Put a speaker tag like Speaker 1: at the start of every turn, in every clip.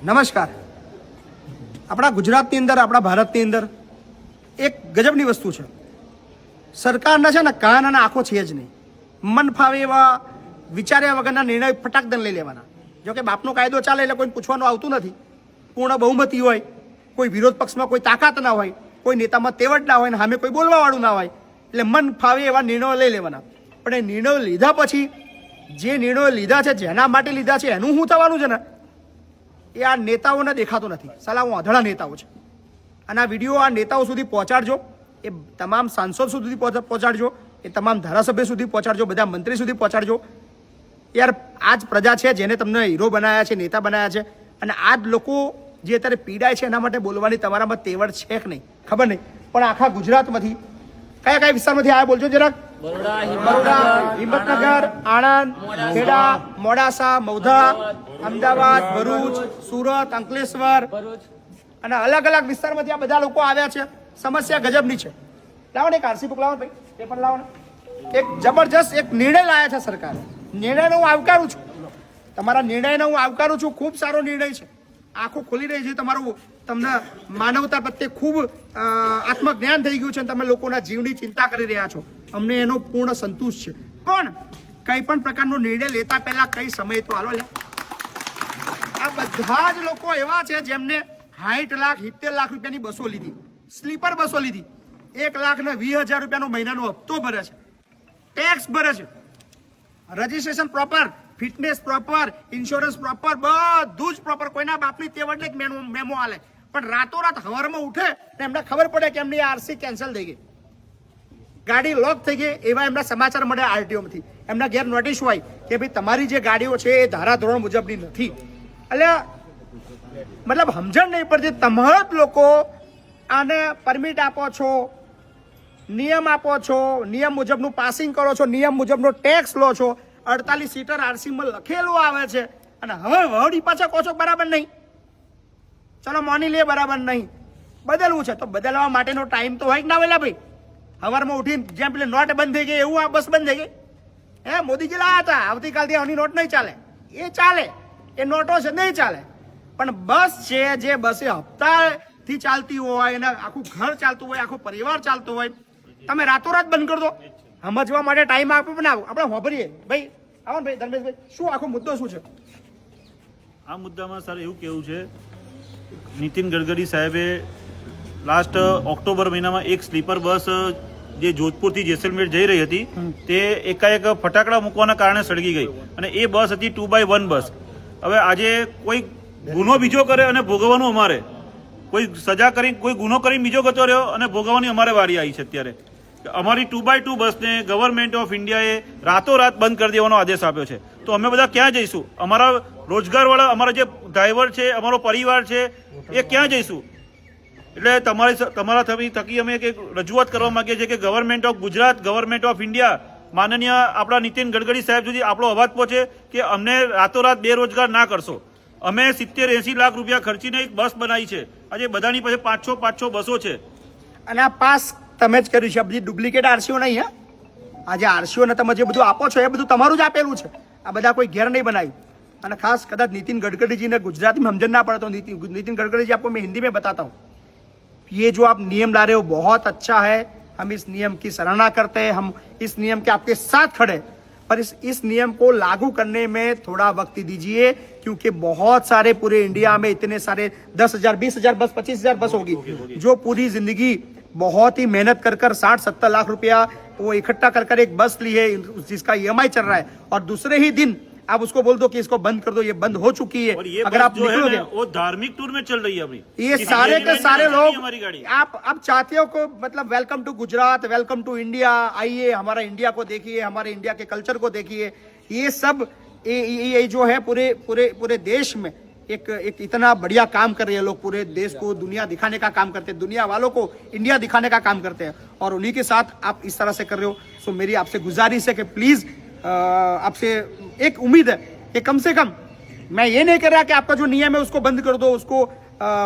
Speaker 1: નમસ્કાર. આપણા ગુજરાતની અંદર, આપણા ભારતની અંદર એક ગજબની વસ્તુ છે. સરકારના છે ને કાન અને આંખો છે જ નહીં. મન ફાવે એવા વિચાર્યા વગરના નિર્ણય ફટાકદન લઈ લેવાના. જો કે બાપનો કાયદો ચાલે એટલે કોઈ પૂછવાનું આવતું નથી. પૂર્ણ બહુમતી હોય, કોઈ વિરોધ પક્ષમાં કોઈ તાકાત ના હોય, કોઈ નેતામાં તેવડ ના હોય ને સામે કોઈ બોલવાવાળું ના હોય, એટલે મન ફાવે એવા નિર્ણયો લઈ લેવાના. પણ એ નિર્ણયો લીધા પછી જે નિર્ણયો લીધા છે, જેના માટે લીધા છે, એનું શું થવાનું છે ને એ આ નેતાઓને દેખાતું નથી. સાલા હું અધળા નેતાઓ છે. અને આ વિડીયો આ નેતાઓ સુધી પહોંચાડજો, એ તમામ સાંસદ સુધી પહોંચાડજો, એ તમામ ધારાસભ્ય સુધી પહોંચાડજો, બધા મંત્રી સુધી પહોંચાડજો. યાર આ જ પ્રજા છે જેને તમને હીરો બનાવ્યા છે, નેતા બનાવ્યા છે. અને આ જ લોકો જે અત્યારે પીડાય છે એના માટે બોલવાની તમારામાં તેવડ છે કે નહીં ખબર નહીં. પણ આખા ગુજરાતમાંથી કયા કયા વિસ્તારમાંથી આવ્યા બોલજો જરાક. બરોડા, હિંમતનગર, આણંદ, ખેડા, મોડાસા, મૌધા, અમદાવાદ, ભરૂચ, સુરત, અંકલેશ્વર અને અલગ અલગ વિસ્તારમાંથી આ બધા લોકો આવ્યા છે. સમસ્યા ગજબની છે. લાવો ને એક આરસી બુક લાવો ભાઈ, એ પણ લાવો ને. એક જબરજસ્ત એક નિર્ણય લાયા છે સરકારે. નિર્ણયનો હું આવકારું છું, તમારા નિર્ણયનો હું આવકારું છું. ખૂબ સારો નિર્ણય છે. આંખો ખોલી રહી છે તમારું. તમને માનવતા પ્રત્યે ખૂબ આત્મજ્ઞાન થઈ ગયું છે. તમે લોકોના જીવની ચિંતા કરી રહ્યા છો. અમને એનો પૂર્ણ સંતોષ છે. પણ કઈ પણ પ્રકારનો નિર્ણય લેતા પહેલા કઈ સમય તો હાલો લે. આ બધા જ લોકો એવા છે જેમને 60 લાખ 70 લાખ રૂપિયાની બસો લીધી, સ્લીપર બસો લીધી, 1,20,000 રૂપિયાનો મહિનાનો હપ્તો ભરે છે, ટેક્સ ભરે છે, registration proper, fitness proper, insurance proper, બધું જ પ્રોપર. કોઈના બાપની તેવડને એક મેમો આલે. પણ રાતોરાત હવારમાં ઉઠે ને એમને ખબર પડે કે એમની આરસી કેન્સલ થઈ ગઈ, ગાડી લોક થઈ ગઈ, એવા એમના સમાચાર મળે આરટીઓમાંથી. એમના ઘેર નોટિસ હોય કે ભાઈ તમારી જે ગાડીઓ છે એ ધારાધોરણ મુજબની નથી. એટલે મતલબ સમજણ નહીં પડતી. તમારા જ લોકો આને પરમિટ આપો છો, નિયમ આપો છો, નિયમ મુજબનું પાસિંગ કરો છો, નિયમ મુજબનો ટેક્સ લો છો. 48 સીટર આરસીમાં લખેલું આવે છે અને હવે વડી પાછા કહો છો બરાબર નહીં. ચલો માની લે બરાબર નહીં, બદલવું છે તો બદલવા માટેનો ટાઈમ તો હોય કે ના વેલા ભાઈ. સવારમાં ઉઠીને જેમ પેલી નોટ બંધ થઈ ગઈ એવું આ બસ બંધ થઈ ગઈ. મોદીજી લાયા હતા, આવતીકાલથી આની નોટ નહીં ચાલે. એ ચાલે, એ નોટો છે નહીં ચાલે. પણ બસ છે જે બસે હપ્તાથી ચાલતી હોય, એના આખું ઘર ચાલતું હોય, આખો પરિવાર ચાલતો હોય, તમે રાતોરાત બંધ કરી દો. સમજવા માટે ટાઈમ આપો. પણ આપણે વાપરીએ ભાઈ. આવો ને ભાઈ ધર્મેશભાઈ, શું આખો મુદ્દો શું છે?
Speaker 2: આ મુદ્દામાં સર એવું કેવું છે, નીતિન ગડકરી સાહેબે લાસ્ટ ઓક્ટોબર મહિનામાં એક સ્લીપર બસ જે જોધપુરથી જેસલમેર જઈ રહી હતી તે એકાએક ફટાકડા મૂકવાના કારણે સળગી ગઈ. અને એ બસ હતી 2x1 બસ. હવે આજે કોઈ ગુનો બીજો કરે અને ભોગવવાનું અમારે, કોઈ સજા કરી કોઈ ગુનો કરીને બીજો ગતો રહ્યો અને ભોગવવાની અમારે વારી આવી છે. અત્યારે અમારી 2x2 બસને ગવર્મેન્ટ ઓફ ઇન્ડિયાએ રાતોરાત બંધ કરી દેવાનો આદેશ આપ્યો છે. તો અમે બધા ક્યાં જઈશું? અમારા રોજગારવાળા, અમારા જે ડ્રાઈવર છે, અમારો પરિવાર છે, એ ક્યાં જઈશું? એટલે તમારા થકી અમે એક રજૂઆત કરવા માંગીએ છીએ કે government of Gujarat, government of India, માનનીય આપણા નીતિન ગડકરી સાહેબ સુધી આપણો અવાજ પહોંચે કે અમને રાતોરાત બેરોજગાર ના કરશો. અમે 70-80 લાખ રૂપિયા ખર્ચીને એક બસ બનાવી છે. આજે બધાની પાસે 5-6 બસો છે.
Speaker 1: અને આ પાસ તમે જ કર્યું છે, બધી ડુપ્લિકેટ આરસીઓ નહીં. આજે આરસીઓને તમે જે બધું આપો છો એ બધું તમારું જ આપેલું છે. આ બધા કોઈ ઘેર નહીં બનાવ્યું. અને ખાસ કદાચ નીતિન गडकरी जी ने गुजराती में समझन ना पड़ा तो नितिन गडकरी जी आपको मैं हिंदी में बताता हूँ. ये जो आप नियम ला रहे हो बहुत अच्छा है, हम इस नियम की सराहना करते हैं, हम इस नियम के आपके साथ खड़े, पर इस नियम को लागू करने में थोड़ा वक्त दीजिए, क्योंकि बहुत सारे पूरे इंडिया में इतने सारे 10,000, 20,000 बस, 25,000 बस होगी जो पूरी जिंदगी बहुत ही मेहनत कर 60-70 लाख रुपया वो इकट्ठा कर एक बस ली है, जिसका EMI चल रहा है, और दूसरे ही दिन आप उसको बोल दो कि इसको बंद कर दो, ये बंद हो चुकी है.
Speaker 2: और ये
Speaker 1: अगर आप निकलोगे
Speaker 2: वो धार्मिक टूर में चल रही है अभी.
Speaker 1: ये सारे के सारे लोग आप अब चाहते हो को मतलब welcome to Gujarat, welcome to India, आइए हमारा इंडिया को देखिए, हमारे इंडिया के कल्चर को देखिए. ये सब ये जो है पूरे पूरे पूरे देश में एक इतना बढ़िया काम कर रहे हैं लोग. पूरे देश को दुनिया दिखाने का काम करते हैं, दुनिया वालों को इंडिया दिखाने का काम करते हैं, और उन्हीं के साथ आप इस तरह से कर रहे हो. सो मेरी आपसे गुजारिश है कि प्लीज आपसे एक उम्मीद है कि कम से कम, मैं ये नहीं कर रहा कि आपका जो नियम है उसको बंद कर दो, उसको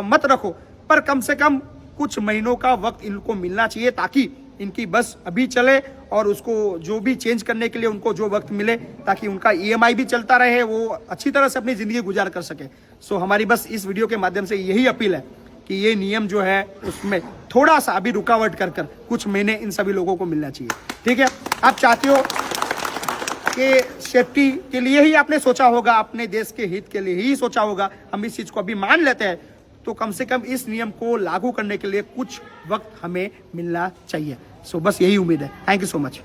Speaker 1: मत रखो, पर कम से कम कुछ महीनों का वक्त इनको मिलना चाहिए ताकि इनकी बस अभी चले और उसको जो भी चेंज करने के लिए उनको जो वक्त मिले ताकि उनका EMI भी चलता रहे, वो अच्छी तरह से अपनी ज़िंदगी गुजार कर सके. सो हमारी बस इस वीडियो के माध्यम से यही अपील है कि ये नियम जो है उसमें थोड़ा सा अभी रुकावट कर कुछ महीने इन सभी लोगों को मिलना चाहिए। ठीक है, आप चाहते हो कि सेफ्टी के लिए ही आपने सोचा होगा, अपने देश के हित के लिए ही सोचा होगा, हम इस चीज को अभी मान लेते हैं, तो कम से कम इस नियम को लागू करने के लिए कुछ वक्त हमें मिलना चाहिए। सो बस यही उम्मीद है। Thank you so much.